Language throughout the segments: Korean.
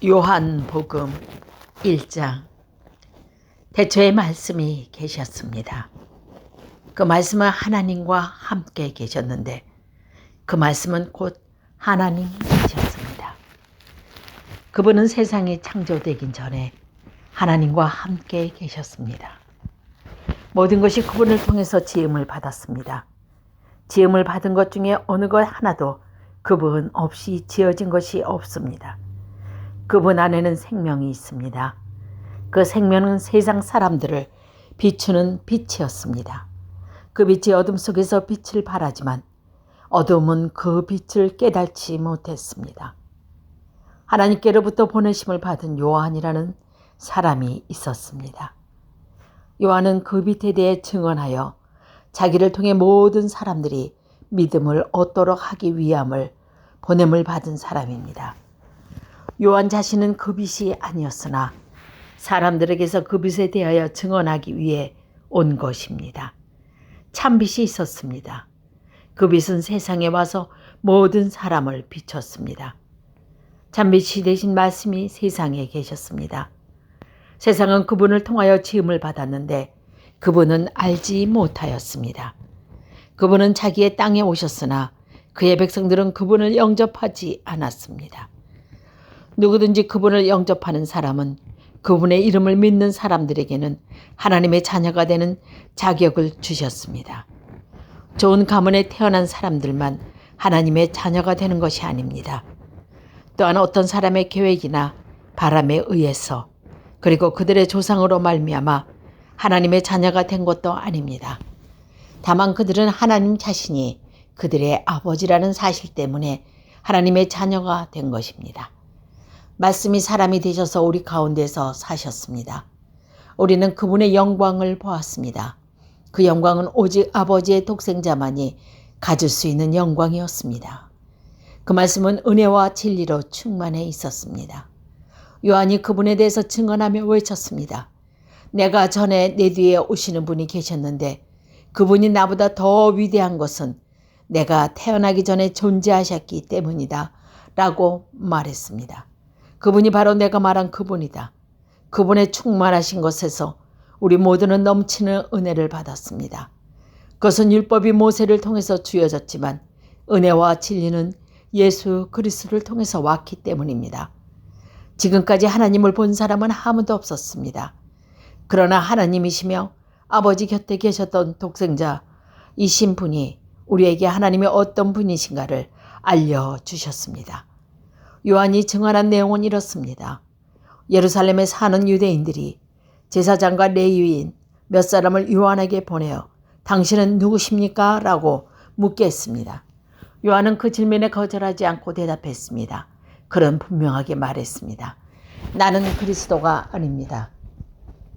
요한복음 1장. 태초에 말씀이 계셨습니다. 그 말씀은 하나님과 함께 계셨는데 그 말씀은 곧 하나님이셨습니다. 그분은 세상이 창조되긴 전에 하나님과 함께 계셨습니다. 모든 것이 그분을 통해서 지음을 받았습니다. 지음을 받은 것 중에 어느 것 하나도 그분 없이 지어진 것이 없습니다. 그분 안에는 생명이 있습니다. 그 생명은 세상 사람들을 비추는 빛이었습니다. 그 빛이 어둠 속에서 빛을 발하지만 어둠은 그 빛을 깨닫지 못했습니다. 하나님께로부터 보내심을 받은 요한이라는 사람이 있었습니다. 요한은 그 빛에 대해 증언하여 자기를 통해 모든 사람들이 믿음을 얻도록 하기 위함을 보냄을 받은 사람입니다. 요한 자신은 그 빛이 아니었으나 사람들에게서 그 빛에 대하여 증언하기 위해 온 것입니다. 참 빛이 있었습니다. 그 빛은 세상에 와서 모든 사람을 비췄습니다. 참 빛이 되신 말씀이 세상에 계셨습니다. 세상은 그분을 통하여 지음을 받았는데 그분은 알지 못하였습니다. 그분은 자기의 땅에 오셨으나 그의 백성들은 그분을 영접하지 않았습니다. 누구든지 그분을 영접하는 사람은 그분의 이름을 믿는 사람들에게는 하나님의 자녀가 되는 자격을 주셨습니다. 좋은 가문에 태어난 사람들만 하나님의 자녀가 되는 것이 아닙니다. 또한 어떤 사람의 계획이나 바람에 의해서 그리고 그들의 조상으로 말미암아 하나님의 자녀가 된 것도 아닙니다. 다만 그들은 하나님 자신이 그들의 아버지라는 사실 때문에 하나님의 자녀가 된 것입니다. 말씀이 사람이 되셔서 우리 가운데서 사셨습니다. 우리는 그분의 영광을 보았습니다. 그 영광은 오직 아버지의 독생자만이 가질 수 있는 영광이었습니다. 그 말씀은 은혜와 진리로 충만해 있었습니다. 요한이 그분에 대해서 증언하며 외쳤습니다. 내가 전에 내 뒤에 오시는 분이 계셨는데 그분이 나보다 더 위대한 것은 내가 태어나기 전에 존재하셨기 때문이다 라고 말했습니다. 그분이 바로 내가 말한 그분이다. 그분의 충만하신 것에서 우리 모두는 넘치는 은혜를 받았습니다. 그것은 율법이 모세를 통해서 주어졌지만 은혜와 진리는 예수 그리스도를 통해서 왔기 때문입니다. 지금까지 하나님을 본 사람은 아무도 없었습니다. 그러나 하나님이시며 아버지 곁에 계셨던 독생자이신 분이 우리에게 하나님의 어떤 분이신가를 알려주셨습니다. 요한이 증언한 내용은 이렇습니다. 예루살렘에 사는 유대인들이 제사장과 레위인 몇 사람을 요한에게 보내어 당신은 누구십니까? 라고 묻게 했습니다. 요한은 그 질문에 거절하지 않고 대답했습니다. 그는 분명하게 말했습니다. 나는 그리스도가 아닙니다.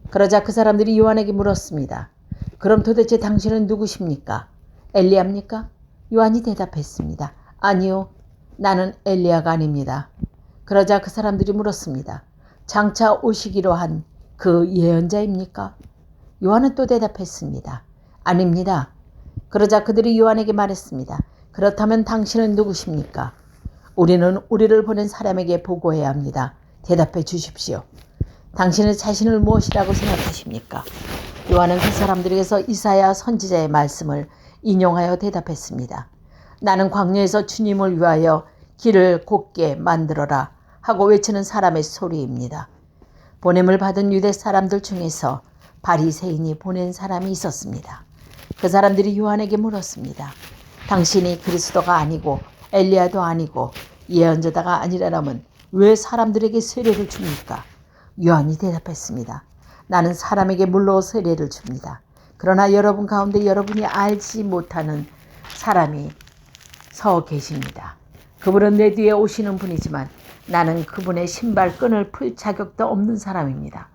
그러자 그 사람들이 요한에게 물었습니다. 그럼 도대체 당신은 누구십니까? 엘리야입니까? 요한이 대답했습니다. 아니요. 나는 엘리야가 아닙니다. 그러자 그 사람들이 물었습니다. 장차 오시기로 한 그 예언자입니까? 요한은 또 대답했습니다. 아닙니다. 그러자 그들이 요한에게 말했습니다. 그렇다면 당신은 누구십니까? 우리는 우리를 보낸 사람에게 보고해야 합니다. 대답해 주십시오. 당신은 자신을 무엇이라고 생각하십니까? 요한은 그 사람들에게서 이사야 선지자의 말씀을 인용하여 대답했습니다. 나는 광야에서 주님을 위하여 길을 곧게 만들어라 하고 외치는 사람의 소리입니다. 보냄을 받은 유대 사람들 중에서 바리새인이 보낸 사람이 있었습니다. 그 사람들이 요한에게 물었습니다. 당신이 그리스도가 아니고 엘리야도 아니고 예언자다가 아니라면 왜 사람들에게 세례를 줍니까? 요한이 대답했습니다. 나는 사람에게 물로 세례를 줍니다. 그러나 여러분 가운데 여러분이 알지 못하는 사람이 서 계십니다. 그분은 내 뒤에 오시는 분이지만 나는 그분의 신발끈을 풀 자격도 없는 사람입니다.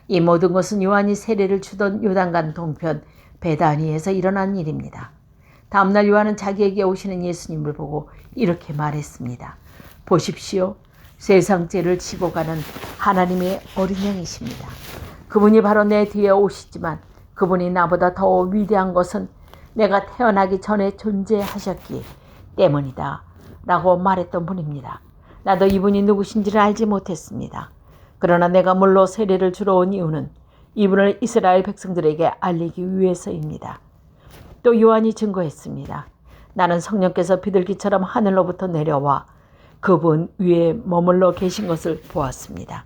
이 모든 것은 요한이 세례를 주던 요단강 동편 베다니에서 일어난 일입니다. 다음날 요한은 자기에게 오시는 예수님을 보고 이렇게 말했습니다. 보십시오. 세상 죄를 지고 가는 하나님의 어린 양이십니다. 그분이 바로 내 뒤에 오시지만 그분이 나보다 더 위대한 것은 내가 태어나기 전에 존재하셨기 때문이다 라고 말했던 분입니다. 나도 이분이 누구신지를 알지 못했습니다. 그러나 내가 물로 세례를 주러 온 이유는 이분을 이스라엘 백성들에게 알리기 위해서입니다. 또 요한이 증거했습니다. 나는 성령께서 비둘기처럼 하늘로부터 내려와 그분 위에 머물러 계신 것을 보았습니다.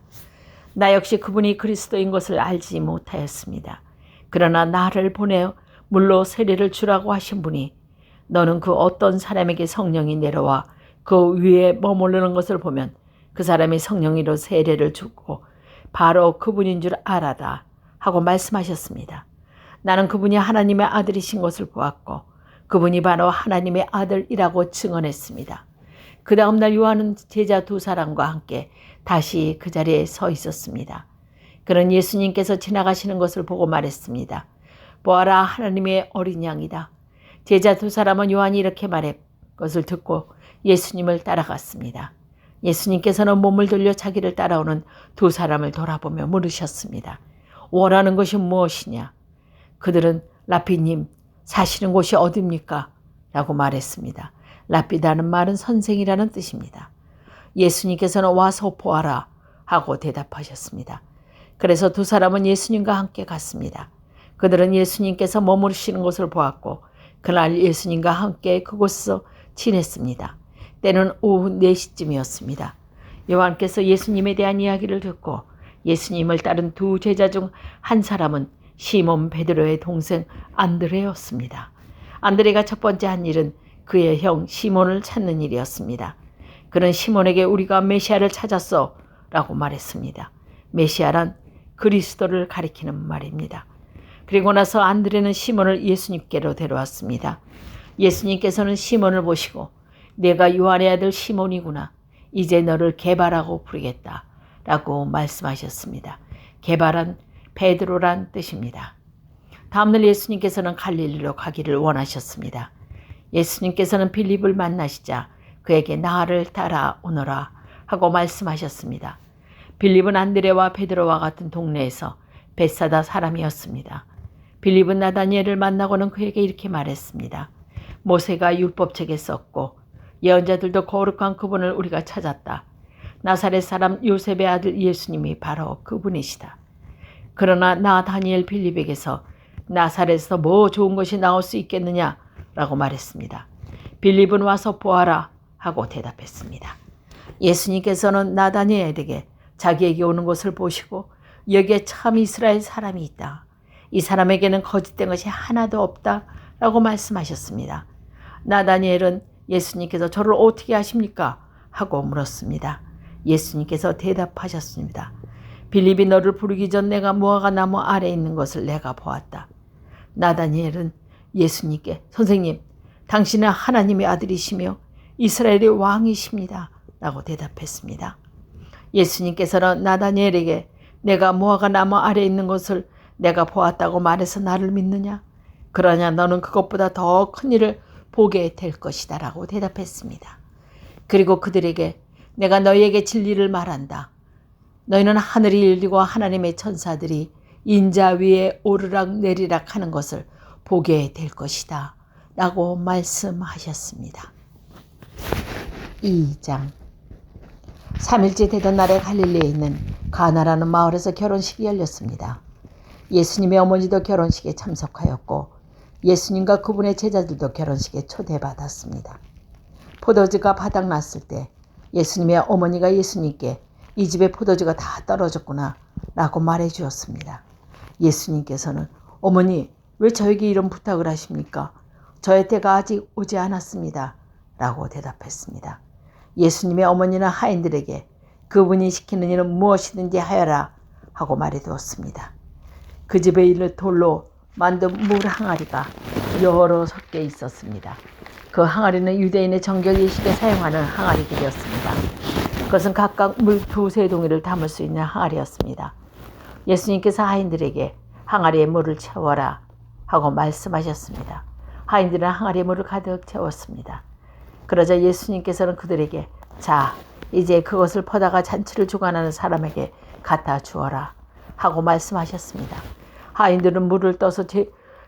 나 역시 그분이 그리스도인 것을 알지 못하였습니다. 그러나 나를 보내 물로 세례를 주라고 하신 분이 너는 그 어떤 사람에게 성령이 내려와 그 위에 머무르는 것을 보면 그 사람이 성령으로 세례를 주고 바로 그분인 줄 알아라 하고 말씀하셨습니다. 나는 그분이 하나님의 아들이신 것을 보았고 그분이 바로 하나님의 아들이라고 증언했습니다. 그 다음날 요한은 제자 두 사람과 함께 다시 그 자리에 서 있었습니다. 그는 예수님께서 지나가시는 것을 보고 말했습니다. 보아라, 하나님의 어린 양이다. 제자 두 사람은 요한이 이렇게 말한 것을 듣고 예수님을 따라갔습니다. 예수님께서는 몸을 돌려 자기를 따라오는 두 사람을 돌아보며 물으셨습니다. 원하는 것이 무엇이냐? 그들은 라피님, 사시는 곳이 어디입니까? 라고 말했습니다. 라피다는 말은 선생이라는 뜻입니다. 예수님께서는 와서 보아라 하고 대답하셨습니다. 그래서 두 사람은 예수님과 함께 갔습니다. 그들은 예수님께서 머무르시는 곳을 보았고 그날 예수님과 함께 그곳에서 지냈습니다. 때는 오후 4시쯤이었습니다. 요한께서 예수님에 대한 이야기를 듣고 예수님을 따른 두 제자 중 한 사람은 시몬 베드로의 동생 안드레였습니다. 안드레가 첫 번째 한 일은 그의 형 시몬을 찾는 일이었습니다. 그는 시몬에게 우리가 메시아를 찾았어 라고 말했습니다. 메시아란 그리스도를 가리키는 말입니다. 그리고 나서 안드레는 시몬을 예수님께로 데려왔습니다. 예수님께서는 시몬을 보시고 내가 요한의 아들 시몬이구나. 이제 너를 게바라고 부르겠다 라고 말씀하셨습니다. 게바란 베드로란 뜻입니다. 다음날 예수님께서는 갈릴리로 가기를 원하셨습니다. 예수님께서는 빌립을 만나시자 그에게 나를 따라오너라 하고 말씀하셨습니다. 빌립은 안드레와 베드로와 같은 동네에서 벳사다 사람이었습니다. 빌립은 나다니엘을 만나고는 그에게 이렇게 말했습니다. 모세가 율법책에 썼고 예언자들도 거룩한 그분을 우리가 찾았다. 나사렛 사람 요셉의 아들 예수님이 바로 그분이시다. 그러나 나 다니엘 빌립에게서 나사렛에서 뭐 좋은 것이 나올 수 있겠느냐 라고 말했습니다. 빌립은 와서 보아라 하고 대답했습니다. 예수님께서는 나다니엘에게 자기에게 오는 것을 보시고 여기에 참 이스라엘 사람이 있다. 이 사람에게는 거짓된 것이 하나도 없다 라고 말씀하셨습니다. 나다니엘은 예수님께서 저를 어떻게 아십니까? 하고 물었습니다. 예수님께서 대답하셨습니다. 빌립이 너를 부르기 전 내가 무화과 나무 아래에 있는 것을 내가 보았다. 나다니엘은 예수님께 선생님, 당신은 하나님의 아들이시며 이스라엘의 왕이십니다. 라고 대답했습니다. 예수님께서는 나다니엘에게 내가 무화과 나무 아래에 있는 것을 내가 보았다고 말해서 나를 믿느냐? 그러냐 너는 그것보다 더 큰 일을 보게 될 것이다 라고 대답했습니다. 그리고 그들에게 내가 너희에게 진리를 말한다. 너희는 하늘이 열리고 하나님의 천사들이 인자 위에 오르락 내리락 하는 것을 보게 될 것이다 라고 말씀하셨습니다. 2장 3일째 되던 날에 갈릴리에 있는 가나라는 마을에서 결혼식이 열렸습니다. 예수님의 어머니도 결혼식에 참석하였고 예수님과 그분의 제자들도 결혼식에 초대받았습니다. 포도주가 바닥났을 때 예수님의 어머니가 예수님께 이 집에 포도주가 다 떨어졌구나 라고 말해 주었습니다. 예수님께서는 어머니 왜 저에게 이런 부탁을 하십니까? 저의 때가 아직 오지 않았습니다 라고 대답했습니다. 예수님의 어머니는 하인들에게 그분이 시키는 일은 무엇이든지 하여라 하고 말해 두었습니다. 그 집에 있는 돌로 만든 물 항아리가 여러 섞여 있었습니다. 그 항아리는 유대인의 정결 예식에 사용하는 항아리들이었습니다. 그것은 각각 물 2-3동이를 담을 수 있는 항아리였습니다. 예수님께서 하인들에게 항아리에 물을 채워라 하고 말씀하셨습니다. 하인들은 항아리에 물을 가득 채웠습니다. 그러자 예수님께서는 그들에게 자, 이제 그것을 퍼다가 잔치를 주관하는 사람에게 갖다 주어라 하고 말씀하셨습니다. 하인들은 물을 떠서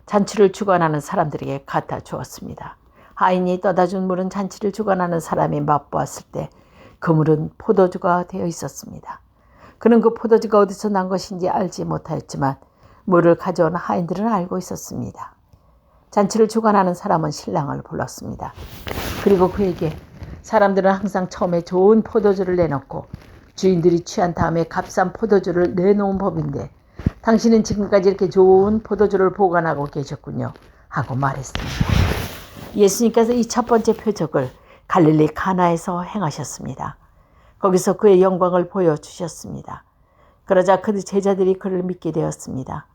잔치를 주관하는 사람들에게 갖다 주었습니다. 하인이 떠다 준 물은 잔치를 주관하는 사람이 맛보았을 때 그물은 포도주가 되어 있었습니다. 그는 그 포도주가 어디서 난 것인지 알지 못하였지만 물을 가져온 하인들은 알고 있었습니다. 잔치를 주관하는 사람은 신랑을 불렀습니다. 그리고 그에게 사람들은 항상 처음에 좋은 포도주를 내놓고 주인들이 취한 다음에 값싼 포도주를 내놓은 법인데 당신은 지금까지 이렇게 좋은 포도주를 보관하고 계셨군요 하고 말했습니다. 예수님께서 이 첫 번째 표적을 갈릴리 가나에서 행하셨습니다. 거기서 그의 영광을 보여주셨습니다. 그러자 그 제자들이 그를 믿게 되었습니다.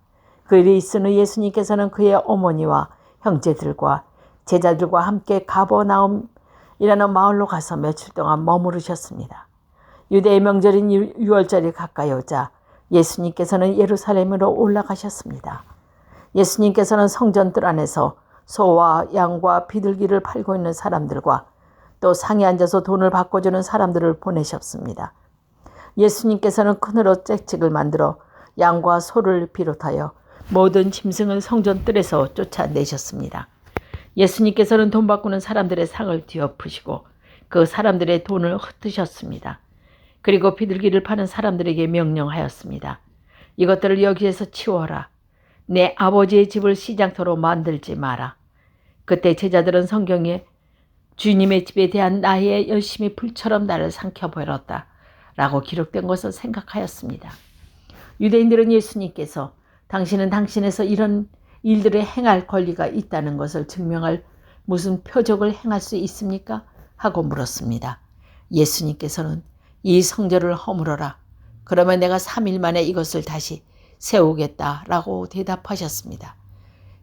그 일이 있은 후 예수님께서는 그의 어머니와 형제들과 제자들과 함께 가버나움이라는 마을로 가서 며칠 동안 머무르셨습니다. 유대의 명절인 유월절이 가까이 오자 예수님께서는 예루살렘으로 올라가셨습니다. 예수님께서는 성전들 안에서 소와 양과 비둘기를 팔고 있는 사람들과 또 상에 앉아서 돈을 바꿔주는 사람들을 보내셨습니다. 예수님께서는 큰으로 잭찍을 만들어 양과 소를 비롯하여 모든 짐승을 성전뜰에서 쫓아내셨습니다. 예수님께서는 돈 바꾸는 사람들의 상을 뒤엎으시고 그 사람들의 돈을 흩으셨습니다. 그리고 비둘기를 파는 사람들에게 명령하였습니다. 이것들을 여기에서 치워라. 내 아버지의 집을 시장터로 만들지 마라. 그때 제자들은 성경에 주님의 집에 대한 나의 열심이 불처럼 나를 삼켜버렸다 라고 기록된 것을 생각하였습니다. 유대인들은 예수님께서 당신은 당신에서 이런 일들을 행할 권리가 있다는 것을 증명할 무슨 표적을 행할 수 있습니까? 하고 물었습니다. 예수님께서는 이 성전을 허물어라. 그러면 내가 3일 만에 이것을 다시 세우겠다라고 대답하셨습니다.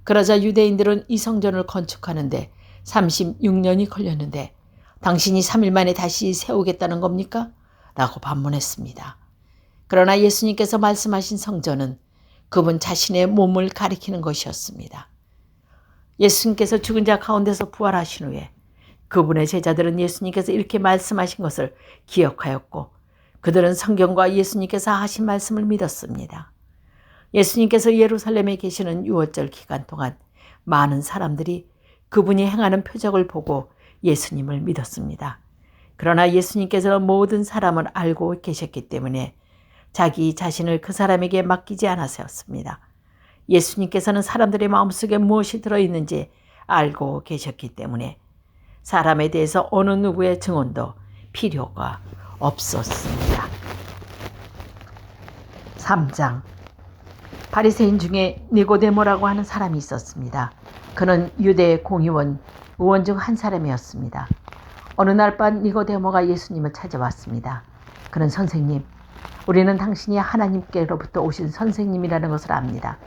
그러자 유대인들은 이 성전을 건축하는데 36년이 걸렸는데 당신이 3일 만에 다시 세우겠다는 겁니까? 라고 반문했습니다. 그러나 예수님께서 말씀하신 성전은 그분 자신의 몸을 가리키는 것이었습니다. 예수님께서 죽은 자 가운데서 부활하신 후에 그분의 제자들은 예수님께서 이렇게 말씀하신 것을 기억하였고 그들은 성경과 예수님께서 하신 말씀을 믿었습니다. 예수님께서 예루살렘에 계시는 유월절 기간 동안 많은 사람들이 그분이 행하는 표적을 보고 예수님을 믿었습니다. 그러나 예수님께서는 모든 사람을 알고 계셨기 때문에 자기 자신을 그 사람에게 맡기지 않았습니다. 예수님께서는 사람들의 마음속에 무엇이 들어있는지 알고 계셨기 때문에 사람에 대해서 어느 누구의 증언도 필요가 없었습니다. 3장 바리새인 중에 니고데모라고 하는 사람이 있었습니다. 그는 유대 공의원 의원 중 한 사람이었습니다. 어느 날 밤 니고데모가 예수님을 찾아왔습니다. 그는 선생님, 우리는 당신이 하나님께로부터 오신 선생님이라는 것을 압니다.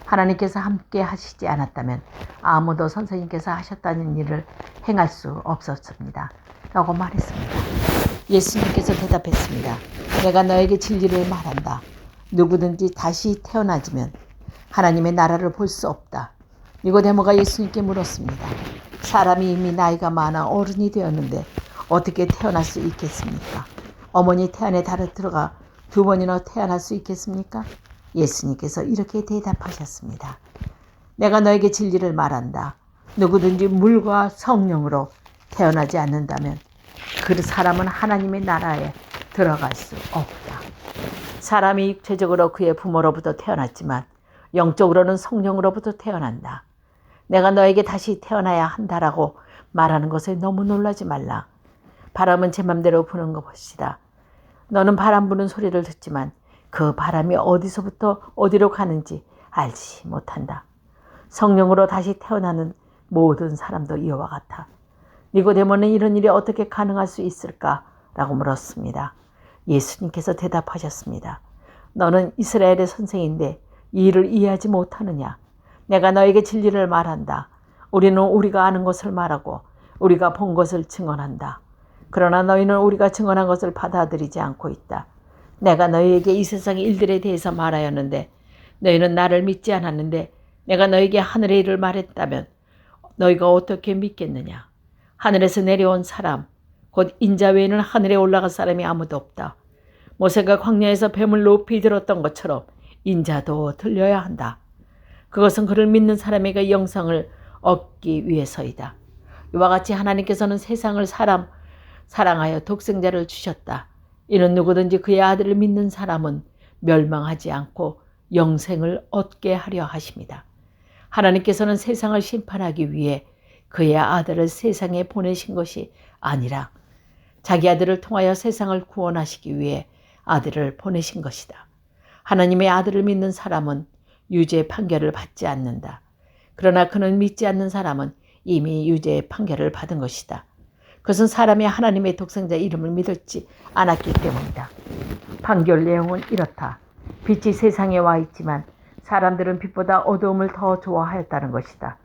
하나님께서 함께 하시지 않았다면 아무도 선생님께서 하셨다는 일을 행할 수 없었습니다. 라고 말했습니다. 예수님께서 대답했습니다. 내가 너에게 진리를 말한다. 누구든지 다시 태어나지면 하나님의 나라를 볼 수 없다. 니고데모가 예수님께 물었습니다. 사람이 이미 나이가 많아 어른이 되었는데 어떻게 태어날 수 있겠습니까? 어머니 태안에 들어가 2번이나 태어날 수 있겠습니까? 예수님께서 이렇게 대답하셨습니다. 내가 너에게 진리를 말한다. 누구든지 물과 성령으로 태어나지 않는다면 그 사람은 하나님의 나라에 들어갈 수 없다. 사람이 육체적으로 그의 부모로부터 태어났지만 영적으로는 성령으로부터 태어난다. 내가 너에게 다시 태어나야 한다라고 말하는 것에 너무 놀라지 말라. 바람은 제 맘대로 부는 것이다. 너는 바람 부는 소리를 듣지만 그 바람이 어디서부터 어디로 가는지 알지 못한다. 성령으로 다시 태어나는 모든 사람도 이와 같아. 니고데모는 이런 일이 어떻게 가능할 수 있을까라고 물었습니다. 예수님께서 대답하셨습니다. 너는 이스라엘의 선생인데 이 일을 이해하지 못하느냐? 내가 너에게 진리를 말한다. 우리는 우리가 아는 것을 말하고 우리가 본 것을 증언한다. 그러나 너희는 우리가 증언한 것을 받아들이지 않고 있다. 내가 너희에게 이 세상의 일들에 대해서 말하였는데 너희는 나를 믿지 않았는데 내가 너희에게 하늘의 일을 말했다면 너희가 어떻게 믿겠느냐? 하늘에서 내려온 사람, 곧 인자 외에는 하늘에 올라간 사람이 아무도 없다. 모세가 광야에서 뱀을 높이 들었던 것처럼 인자도 들려야 한다. 그것은 그를 믿는 사람에게 영생을 얻기 위해서이다. 이와 같이 하나님께서는 세상을 사랑하여 독생자를 주셨다. 이는 누구든지 그의 아들을 믿는 사람은 멸망하지 않고 영생을 얻게 하려 하십니다. 하나님께서는 세상을 심판하기 위해 그의 아들을 세상에 보내신 것이 아니라 자기 아들을 통하여 세상을 구원하시기 위해 아들을 보내신 것이다. 하나님의 아들을 믿는 사람은 유죄 판결을 받지 않는다. 그러나 그는 믿지 않는 사람은 이미 유죄의 판결을 받은 것이다. 그것은 사람이 하나님의 독생자 이름을 믿지 않았기 때문이다. 판결 내용은 이렇다. 빛이 세상에 와 있지만 사람들은 빛보다 어두움을 더 좋아하였다는 것이다.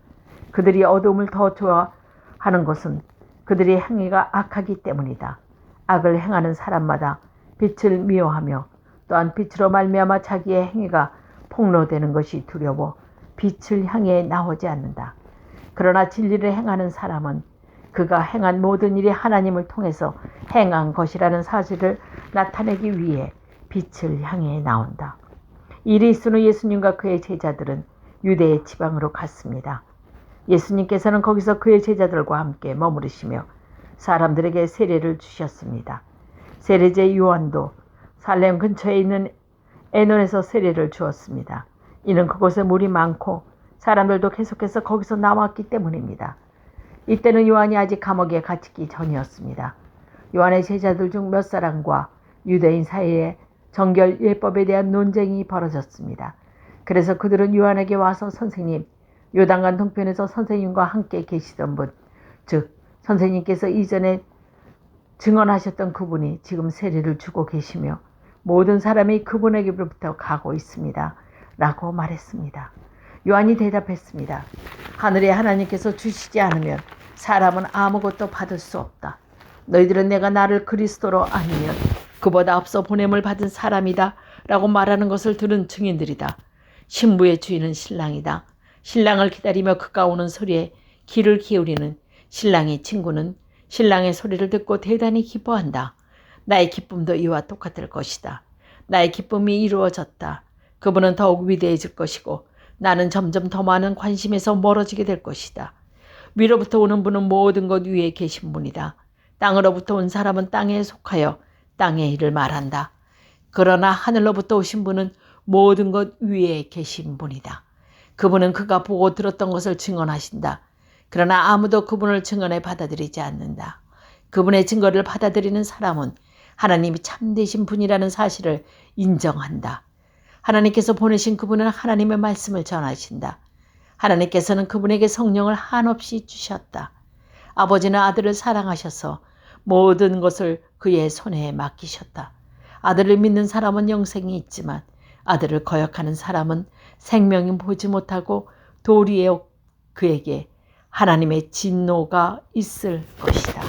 그들이 어두움을 더 좋아하는 것은 그들의 행위가 악하기 때문이다. 악을 행하는 사람마다 빛을 미워하며 또한 빛으로 말미암아 자기의 행위가 폭로되는 것이 두려워 빛을 향해 나오지 않는다. 그러나 진리를 행하는 사람은 그가 행한 모든 일이 하나님을 통해서 행한 것이라는 사실을 나타내기 위해 빛을 향해 나온다. 일이 있은 후 예수님과 그의 제자들은 유대의 지방으로 갔습니다. 예수님께서는 거기서 그의 제자들과 함께 머무르시며 사람들에게 세례를 주셨습니다. 세례제 요한도 살렘 근처에 있는 에논에서 세례를 주었습니다. 이는 그곳에 물이 많고 사람들도 계속해서 거기서 나왔기 때문입니다. 이때는 요한이 아직 감옥에 갇히기 전이었습니다. 요한의 제자들 중 몇 사람과 유대인 사이에 정결 예법에 대한 논쟁이 벌어졌습니다. 그래서 그들은 요한에게 와서 선생님, 요단강 동편에서 선생님과 함께 계시던 분, 즉 선생님께서 이전에 증언하셨던 그분이 지금 세례를 주고 계시며 모든 사람이 그분에게로부터 가고 있습니다. 라고 말했습니다. 요한이 대답했습니다. 하늘의 하나님께서 주시지 않으면 사람은 아무것도 받을 수 없다. 너희들은 내가 나를 그리스도로 아니면 그보다 앞서 보냄을 받은 사람이다 라고 말하는 것을 들은 증인들이다. 신부의 주인은 신랑이다. 신랑을 기다리며 그가 오는 소리에 귀를 기울이는 신랑의 친구는 신랑의 소리를 듣고 대단히 기뻐한다. 나의 기쁨도 이와 똑같을 것이다. 나의 기쁨이 이루어졌다. 그분은 더욱 위대해질 것이고 나는 점점 더 많은 관심에서 멀어지게 될 것이다. 위로부터 오는 분은 모든 것 위에 계신 분이다. 땅으로부터 온 사람은 땅에 속하여 땅의 일을 말한다. 그러나 하늘로부터 오신 분은 모든 것 위에 계신 분이다. 그분은 그가 보고 들었던 것을 증언하신다. 그러나 아무도 그분을 증언에 받아들이지 않는다. 그분의 증거를 받아들이는 사람은 하나님이 참되신 분이라는 사실을 인정한다. 하나님께서 보내신 그분은 하나님의 말씀을 전하신다. 하나님께서는 그분에게 성령을 한없이 주셨다. 아버지는 아들을 사랑하셔서 모든 것을 그의 손에 맡기셨다. 아들을 믿는 사람은 영생이 있지만 아들을 거역하는 사람은 생명이 보지 못하고 도리에 그에게 하나님의 진노가 있을 것이다.